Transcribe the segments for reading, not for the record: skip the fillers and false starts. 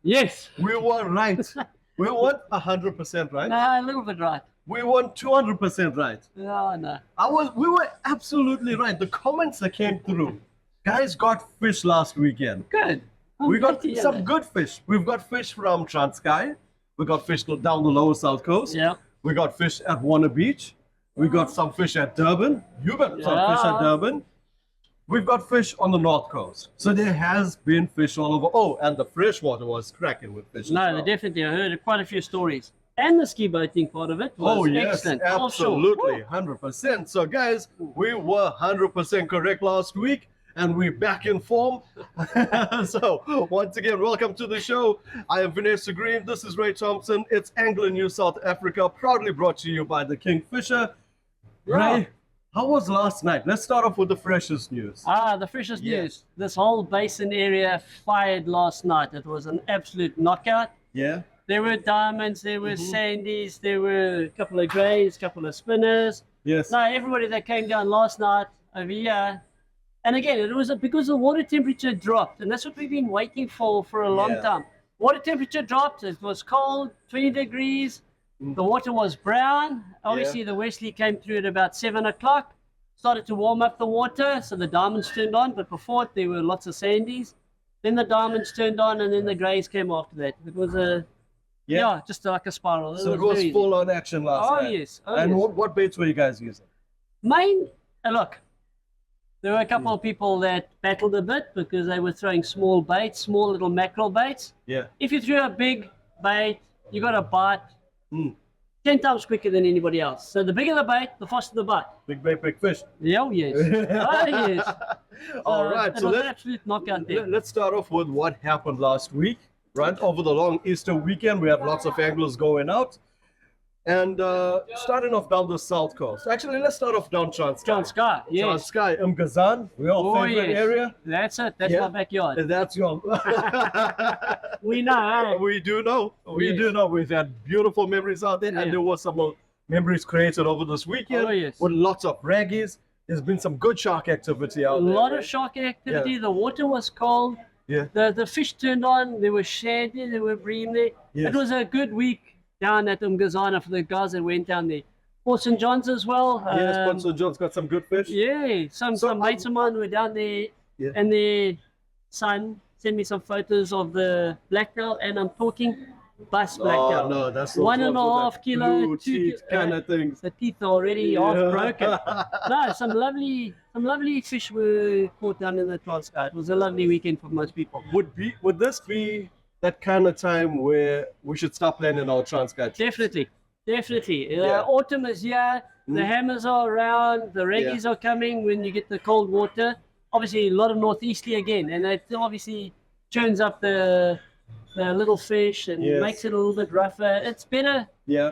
Yes. We were right. We weren't 100% right. No, a little bit right. We weren't 200% right. No, no. We were absolutely right. The comments that came through, guys got fish last weekend. Good. I'm We glad got to hear some that. good fish. We've got fish from Transkei. We got fish down the lower south coast. Yeah. We got fish at Warner Beach. We got some fish at Durban. You got some fish at Yeah. Durban. We've got fish on the north coast. So there has been fish all over. Oh, and the freshwater was cracking with fish. No, as they well. definitely. I heard quite a few stories. And the ski boating part of it was Oh, yes, excellent. Offshore. absolutely. Woo. 100%. So, guys, we were 100% correct last week. And we're back in form. So, once again, welcome to the show. I am Vanessa Green. This is Ray Thompson. It's Angler News South Africa, proudly brought to you by the Kingfisher. Yeah. Ray, how was last night? Let's start off with the freshest news. The freshest Yes. news. This whole basin area fired last night. It was an absolute knockout. Yeah? There were diamonds, there were Mm-hmm. sandies, there were a couple of grays, a couple of spinners. Yes. No, everybody that came down last night over here. And again, it was because the water temperature dropped, and that's what we've been waiting for a long Yeah. time. Water temperature dropped. It was cold, 20 degrees. The water was brown. Obviously, the Wesley came through at about 7 o'clock. Started to warm up the water, so the diamonds turned on. But before it, there were lots of sandies. Then the diamonds turned on, and then the grays came after that. It was just like a spiral. So it was very- full on action last Oh, night. yes. Oh, And yes. what baits were you guys using? Look, there were a couple of people that battled a bit because they were throwing small baits, small little mackerel baits. Yeah. If you threw a big bait, you got a bite Mm. 10 times quicker than anybody else. So the bigger the bait, the faster the bite. Big bait, big fish. Oh, yes. Oh, yes. All right. It So was an let's absolute knockout there. let's start off with what happened last week. Right over the long Easter weekend, we had lots of anglers going out, and starting off down the south coast. Actually, let's start off down Transkei. Transkei, yes. Transkei, Mgazan, we all Oh, favorite yes. area. That's it. That's Yeah. my backyard. And that's your. We know, eh? We do know. We Yes. do know. We've had beautiful memories out there, Yeah. and there was some memories created over this weekend Oh, yes. with lots of raggies. There's been some good shark activity A out there. lot right? of shark activity. Yeah. The water was cold. Yeah. The fish turned on. There was shad there. There were bream there. Yes. It was a good week down at Umgazana for the guys that went down there. Port St. John's as well. Yes, Sponsor John's got some good fish. Yeah, some So, mates of mine were down there, Yeah. and their son sent me some photos of the blacktail, and I'm talking bus blacktail. Oh no, that's those 1.5 ones with that kilo, blue 2 teeth kind of things. The teeth are already half broken. No, some lovely fish were caught down in the Transkei. It was a lovely weekend for most people. Would this be that kind of time where we should start planning our Transkei trips? Definitely. Yeah. Autumn is here. The hammers are around. The raggies are coming when you get the cold water. Obviously, a lot of northeasterly again, and it obviously churns up the little fish and Yes. makes it a little bit rougher. It's better. Yeah.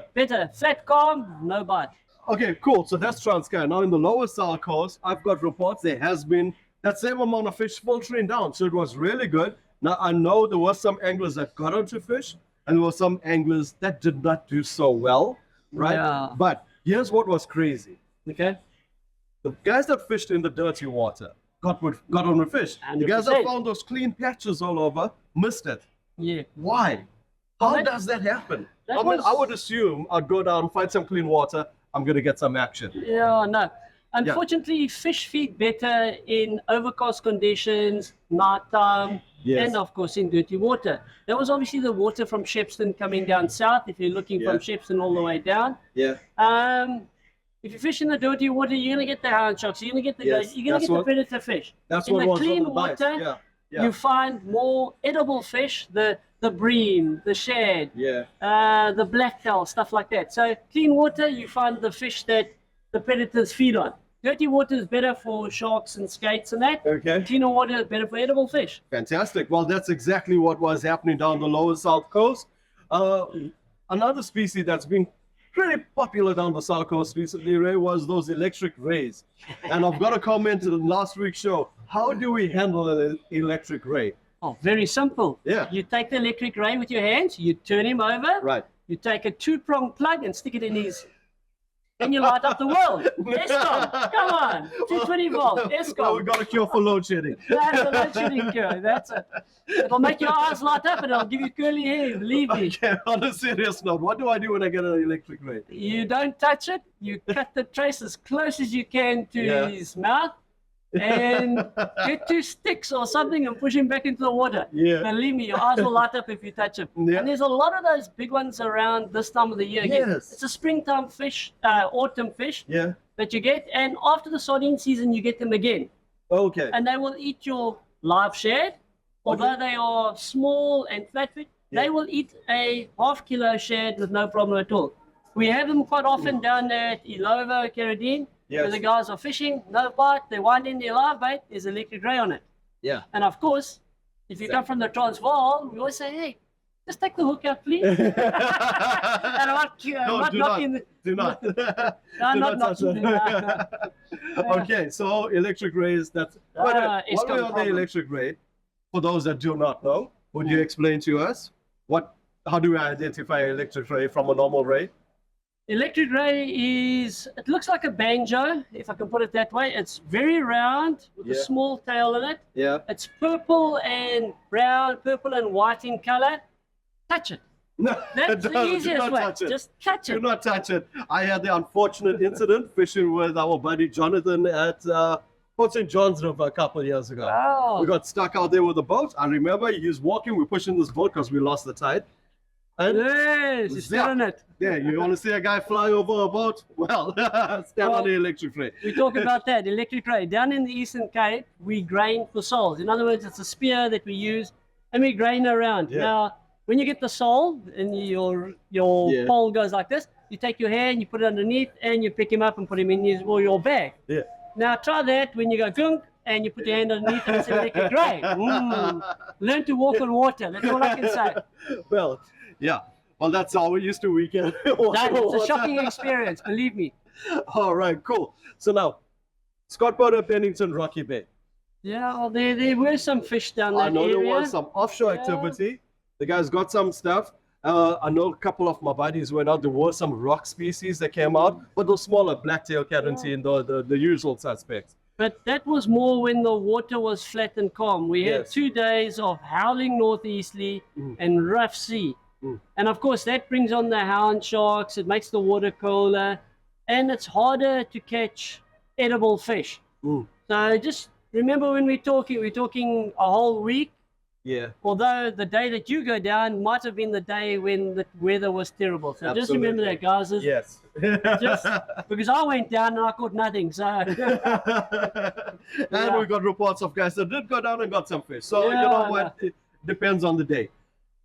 Flat, calm, no bite. Okay, cool. So that's Transkei. Now in the lower south coast, I've got reports there has been that same amount of fish filtering down. So it was really good. Now I know there were some anglers that got onto fish, and there were some anglers that did not do so well, right? Yeah. But here's what was crazy. Okay. The guys that fished in the dirty water got on with fish. The guys that 100%. found those clean patches all over missed it. Yeah. Why? How Well, that- does that happen? that I mean, was- I would assume I'd go down, find some clean water. I'm gonna get some action. Yeah, no. Unfortunately, fish feed better in overcast conditions, nighttime, Yes. and of course in dirty water. That was obviously the water from Shepstone coming down south. If you're looking Yeah. from Shepstone all the way down, Yeah. if you fish in the dirty water, you're gonna get the hound sharks. You're gonna get the Yes, you're gonna that's get the what- predator fish. That's in what the was clean on the bites. water, Yeah. Yeah. you find more edible fish. The bream, the shad, Yeah. the blacktail, stuff like that. So clean water, you find the fish that the predators feed on. Dirty water is better for sharks and skates and that. Okay. Cleaner water is better for edible fish. Fantastic. Well, that's exactly what was happening down the lower south coast. Another species that's been pretty popular down the south coast recently, Ray, was those electric rays. And I've got a comment in last week's show. How do we handle an electric ray? Oh, very simple. Yeah. You take the electric ray with your hands, you turn him over. Right. You take a 2-prong plug and stick it in his and you light up the world. Eskom, come on, 220 volt, Well, we Eskom. got a cure for load shedding. That's a load shedding cure. That's it. It'll make your eyes light up and it'll give you curly hair. Believe me. Okay, on a serious note, what do I do when I get an electric ray? You don't touch it. You cut the trace as close as you can to Yeah. his mouth, and get 2 sticks or something and push him back into the water. Yeah. Believe me, your eyes will light up if you touch him. Yeah. And there's a lot of those big ones around this time of the year. Again, Yes. it's a springtime fish, autumn fish Yeah. that you get, and after the sardine season, you get them again, Okay. and they will eat your live shad. Although they are small and flat-feet, Yeah. they will eat a half-kilo shad with no problem at all. We have them quite often down there at Illovo, Carradine, where Yes. the guys are fishing, no bite, they wind in their live bait, there's electric ray on it. Yeah. And of course, if you come from the Transvaal, we always say, hey, just take the hook out, please. And I'm not, No, not do knocking not. the, Do not. no, Do I'm not not touch knocking that. Okay, so electric rays, that's... Wait a minute, it's what got a are the problem. electric ray? For those that do not know, would you explain to us how do we identify an electric ray from a normal ray? Electric ray is, it looks like a banjo, if I can put it that way. It's very round with a Yeah. small tail in it. Yeah. It's purple and brown, purple and white in color. Touch it. No, That's the do easiest not way. touch it. Just touch Do it. not touch it. I had the unfortunate incident fishing with our buddy Jonathan at Port St. John's River a couple of years ago. Oh, We got stuck out there with the boat. I remember he was walking, we're pushing this boat because we lost the tide. And yes, you're still in it. yeah, you want to see a guy fly over a boat? Well, stand on the electric ray. We talk about that, electric ray. Down in the Eastern Cape, we grain for soles. In other words, it's a spear that we use and we grain around. Yeah. Now, when you get the sole and your Yeah. pole goes like this, you take your hand, you put it underneath, and you pick him up and put him in your bag. Yeah. Now, try that when you go gunk and you put your hand underneath and it's electric ray. Learn to walk on water. That's all I can say. Well, yeah. Well, that's how we used to weekend. It's a shocking experience, believe me. All right, cool. So now, Scott Porter, Pennington, Rocky Bay. Yeah, well, there were some fish down that I know area. there was some offshore Yeah. activity. The guys got some stuff. I know a couple of my buddies went out. There were some rock species that came out, but those smaller blacktail carantine, the usual suspects. But that was more when the water was flat and calm. We had Yes. 2 days of howling northeasterly and rough sea. And of course, that brings on the hound sharks. It makes the water colder. And it's harder to catch edible fish. So just remember when we're talking a whole week. Yeah. Although the day that you go down might have been the day when the weather was terrible. So just remember that, guys. Yes. Just because I went down and I caught nothing. So And we got reports of guys that did go down and got some fish. So you Yeah, know what? It depends on the day.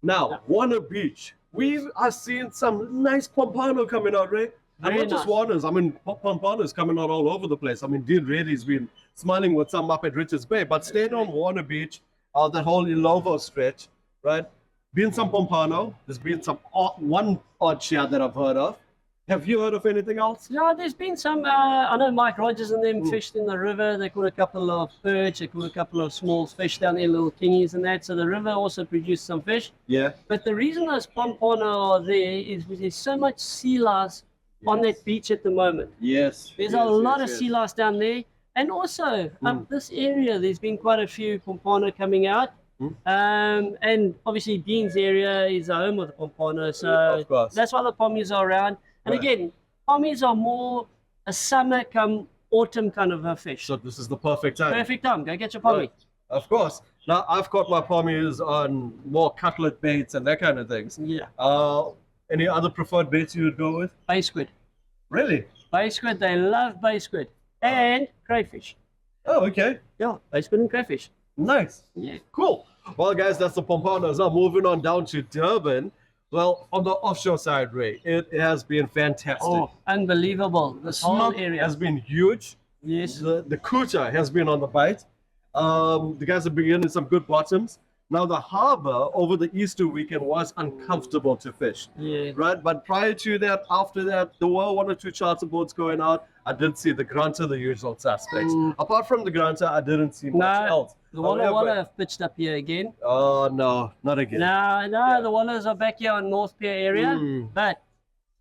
Now, Warner Beach. We are seeing some nice pompano coming out, right? And Very not just nice. Warners. I mean, pompanos coming out all over the place. I mean, Dean Reddy's been smiling with some up at Richards Bay, but staying on Warner Beach, that whole Illovo stretch, right? Been some pompano. There's been some one odd shad that I've heard of. Have you heard of anything else? yeah, there's been some. I know Mike Rogers and them fished in the river. They caught a couple of perch. They caught a couple of small fish down there, little kingies and that. So the river also produced some fish. Yeah. But the reason those pompano are there is because there's so much sea lice on that beach at the moment. Yes. There's a lot of sea lice down there. And also up this area, there's been quite a few pompano coming out. And obviously Dean's area is the home of the pompano. So Of course. that's why the pommies are around. And Right. again, pommies are more a summer come autumn kind of a fish. So this is the perfect time. Perfect time. Go get your pommy. Right. Of course. Now I've caught my pommies on more cutlet baits and that kind of things. Yeah. Any other preferred baits you would go with? Bay squid. Really? Bay squid. They love bay squid. And crayfish. Oh, okay. Yeah, bay squid and crayfish. Nice. Yeah. Cool. Well, guys, that's the pompanos. Now moving on down to Durban. Well, on the offshore side, Ray, it has been fantastic. Oh, unbelievable. This whole Snook area. has been huge. Yes. The kuta has been on the bite. The guys have been getting some good bottoms. Now the harbor over the Easter weekend was uncomfortable to fish, Yeah. right? But prior to that, after that, there were 1 or 2 charter boats going out. I did see the grunter, the usual suspects. Apart from the grunter, I didn't see much No, else. the Walla However- Walla have pitched up here again. Oh no, not again. No, the Wallas are back here on North Pier area, but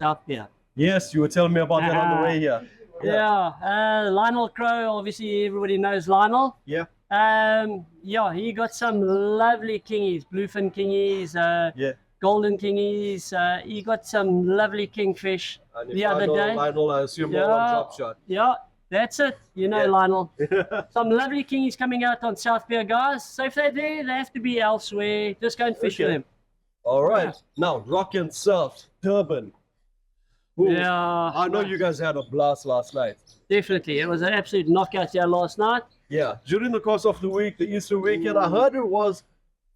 South Pier. Yes, you were telling me about that on the way here. Yeah, Lionel Crow, obviously everybody knows Lionel. Yeah. Yeah, he got some lovely kingies, bluefin kingies, Yeah. golden kingies. He got some lovely kingfish And if the I other know day. Lionel, I assume more on drop shot. Yeah, that's it. You know, Yeah. Lionel. Some lovely kingies coming out on South Pier, guys. So if they're there, they have to be elsewhere. Just go and fish for Okay. them. All right. Now, Rock and Surf, Durban. Ooh, Yeah, I know you guys had a blast last night. definitely. It was an absolute knockout here last night. Yeah. During the course of the week, the Easter weekend, I heard it was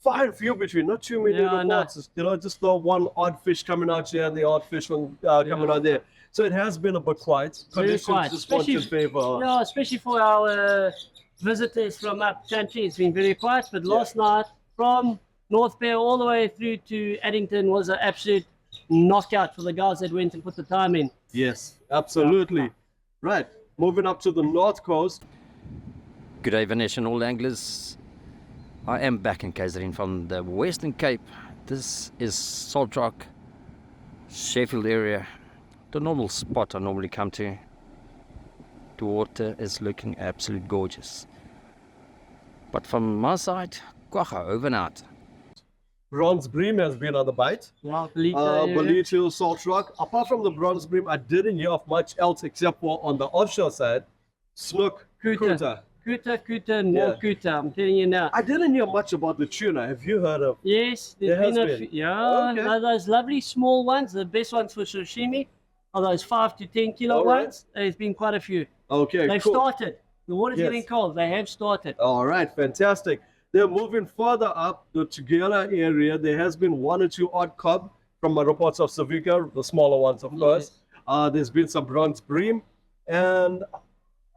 fine few between, not too many Yeah, no. reports. You know, just the one odd fish coming out here and the odd fish from, coming out there. So it has been a bit quiet. Very Conditions quiet, just want in especially- favor. Yeah, especially for our visitors from up country, it's been very quiet. But last night, from North Pier all the way through to Addington, was an absolute knockout for the guys that went and put the time in. Yes, absolutely. Right. Moving up to the north coast. Good day, Vanessa and all anglers. I am back in KZN from the Western Cape. This is Salt Rock, Sheffield area, the normal spot I normally come to. The water is looking absolutely gorgeous. But from my side, Quagga over and out. Bronze bream has been on the bite. Yeah, Belita area. Belita Hill, Salt Rock. Apart from the bronze bream, I didn't hear of much else except for on the offshore side, snook, Kuta. kuta. Kuta, and more Yeah. Kuta. I'm telling you now. I didn't hear much about the tuna. Have you heard of? Yes, There there's has been a been. few. Yeah, Okay. no, those lovely small ones. The best ones for sashimi are those 5 to 10 kilo All right. ones. There's been quite a few. Okay, They've cool. started. The water's Yes. getting cold. They have started. All right, fantastic. They're moving further up the Tugela area. There has been one or two odd cob from my reports of Savika, the smaller ones, of course. There's been some bronze bream, and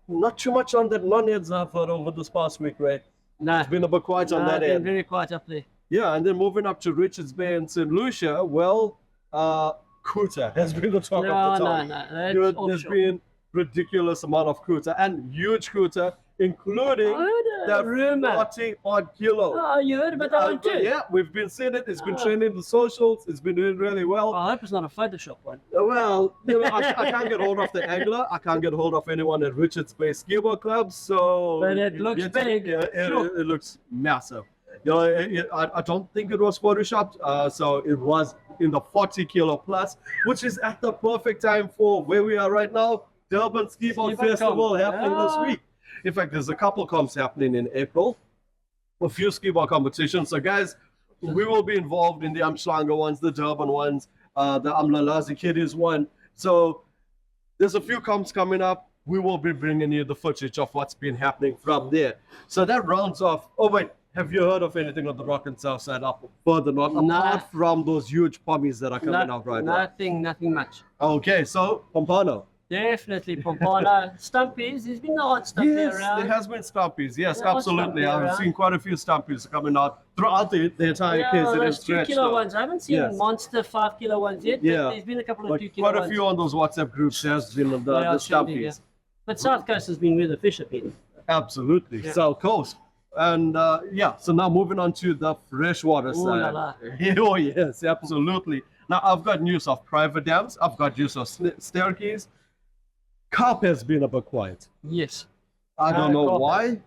not too much on that non-heads I've heard over this past week, right? No, It's been a bit quiet on that been end. very quiet up there. Yeah, and then moving up to Richards Bay and St. Lucia, well, Kuta has been the talk No, of the no, town. no. That's There's offshore. been ridiculous amount of Kuta and huge Kuta, including that rumor. 40 odd kilo. Oh, you heard about that one too? Yeah, we've been seeing it. It's been trending the socials. It's been doing really well. I hope it's not a Photoshop one. Well, you know, I can't get hold of the angler. I can't get hold of anyone at Richards Bay Scuba Club. So, But it looks big. Yeah, Sure. it looks massive. You know, I don't think it was photoshopped. So it was in the 40 kilo plus, which is at the perfect time for where we are right now. Durban Ski Boat Ski Boat Festival Comp. happening this Yeah. week. In fact, there's a couple comps happening in April. A few ski ball competitions. So, guys, we will be involved in the Umhlanga ones, the Durban ones, the Umlalazi Kiddies one. So, there's a few comps coming up. We will be bringing you the footage of what's been happening from there. So, that rounds off. Oh, wait. Have you heard of anything on the Rock and South side up further north, No. apart from those huge pommies that are coming out right now? Nothing much. Okay, so Pompano. Definitely Pompano. Stumpies. There's been the odd stumpy Yes, around. there has been stumpies. Yes, Yeah, absolutely. stumpy I've around. seen quite a few stumpies coming out throughout the entire Yeah, KZN those 2 stretch. kilo though. ones. I haven't seen Yes. monster 5 kilo ones yet. Yeah. But there's been a couple of But 2 kilo quite a ones. few on those WhatsApp groups has been the Yeah, certainly, yeah. stumpies. But South Coast has been where the fish have been. Absolutely. Yeah. South Coast. And so now moving on to the freshwater Ooh la side. la. Oh, yes, absolutely. Now I've got news of private dams. I've got news of staircase. Carp has been a bit quiet. Yes. I don't know Carp. why,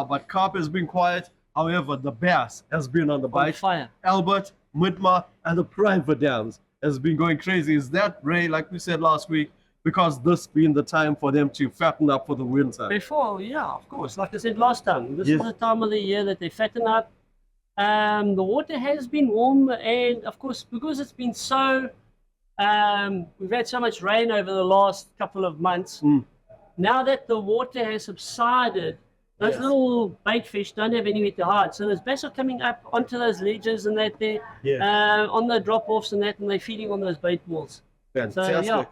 but carp has been quiet. However, the bass has been on the On bite. fire. Albert, Midma, and the private dams has been going crazy. Is that, Ray, like we said last week, because this being the time for them to fatten up for the winter? Before, yeah, of course. Like I said last time, this Yes. is the time of the year that they fatten up. The water has been warm, and of course, because it's been so, we've had so much rain over the last couple of months. Mm. Now that the water has subsided, those Yes. little bait fish don't have anywhere to hide. So those bass are coming up onto those ledges and that there, on the drop-offs and that, and they're feeding on those bait balls. Fantastic. yeah.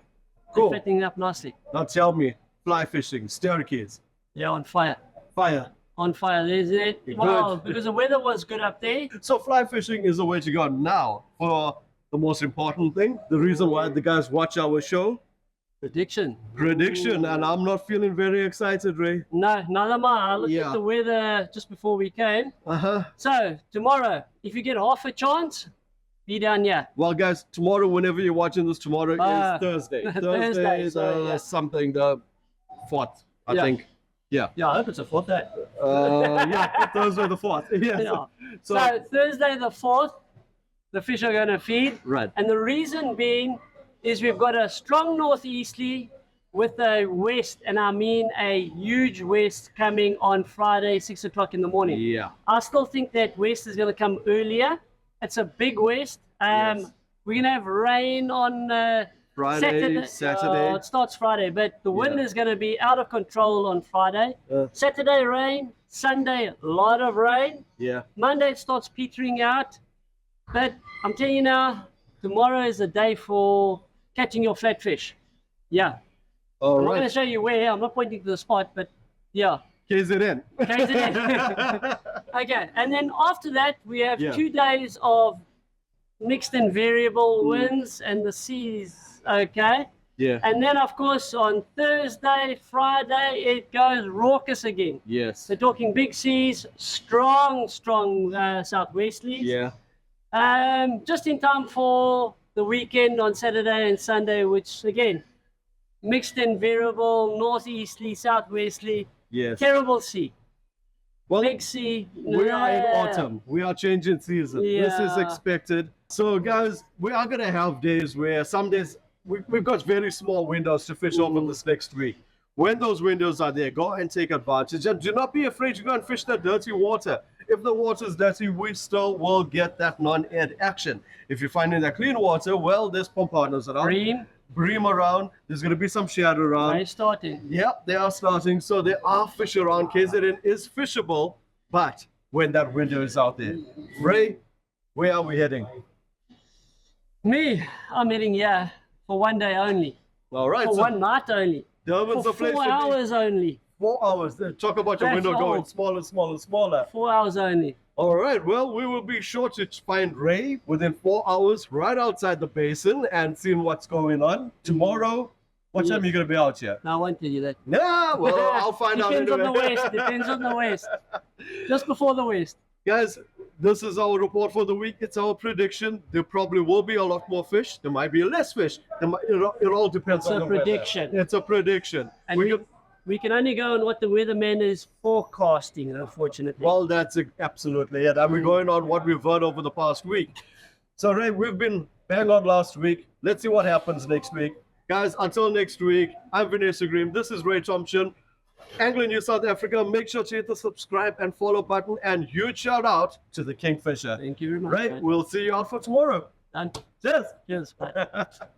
Cool. They're fattening up nicely. Now tell me, fly fishing, staircase, Yeah, on fire. fire. On fire. There's it. Good. Wow, because the weather was good up there. So fly fishing is the way to go now for the most important thing. The reason why the guys watch our show, Prediction. prediction, and I'm not feeling very excited, Ray. No, neither am I. I looked Yeah. at the weather just before we came. Uh-huh. So tomorrow, if you get half a chance, be down here. Well, guys, tomorrow, whenever you're watching this, tomorrow is Thursday. Thursday, the sorry, yeah. something, the 4th, I Yeah. think. Yeah. Yeah, I hope it's a 4th day. Yeah, Thursday the 4th. Yes. Yeah. So, So Thursday the 4th, the fish are going to feed. right. And the reason being is we've got a strong northeasterly with a west, and I mean a huge west coming on Friday, 6 o'clock in the morning. Yeah. I still think that west is going to come earlier. It's a big west. Yes. We're going to have rain on Friday, Saturday. it starts Friday, but the wind Yeah. is going to be out of control on Friday. Saturday, rain. Sunday, a lot of rain. Yeah. Monday, it starts petering out. But I'm telling you now, tomorrow is the day for catching your flatfish. Yeah. All I'm not going right. to show you where. I'm not pointing to the spot, but yeah. KZN. Okay. And then after that, we have Yeah. 2 days of mixed and variable winds and the seas. Okay. Yeah. And then, of course, on Thursday, Friday, it goes raucous again. Yes. We're talking big seas, strong southwesterlies. Yeah. Just in time for the weekend on Saturday and Sunday, which again, mixed and variable, northeasterly, southwesterly, Yes. terrible sea. Well, Big sea. we are in Yeah. autumn. We are changing season. This is Yeah. expected. So, guys, we are going to have days where some days we've got very small windows to fish over this next week. When those windows are there, go and take advantage. And do not be afraid to go and fish that dirty water. If the water is dirty, we still will get that non-ed action. If you're finding that clean water, well, there's pump partners around. Bream around. There's going to be some shad around. Are starting? Yep, they are starting. So there are fish around. KZN is fishable, but when that window is out there. Ray, where are we heading? Me, I'm heading here for 1 day only, All right, for so one night only, Durban's for the place 4 to be. hours only, 4 hours. Talk about your That's window going all. smaller, smaller, smaller. 4 hours only. All right, well, we will be sure to find Ray within 4 hours right outside the basin and seeing what's going on. Tomorrow, what time are you going to be out here? No, I won't tell you that. Nah, well, I'll find out. Depends on the anyway. west. Depends on the west. Just before the west. Guys, this is our report for the week. It's our prediction. There probably will be a lot more fish. There might be less fish. It all depends It's on a the weather. prediction. It's a prediction. And We can- we can only go on what the weatherman is forecasting, unfortunately. well, that's absolutely it. And we're going on what we've heard over the past week. So, Ray, we've been bang on last week. Let's see what happens next week. Guys, until next week, I'm Vanessa Green. This is Ray Thompson. Angling New South Africa. Make sure to hit the subscribe and follow button. And huge shout out to the Kingfisher. Thank you very much. Ray, man. we'll see you out for tomorrow. Done. Cheers. Cheers. Bye.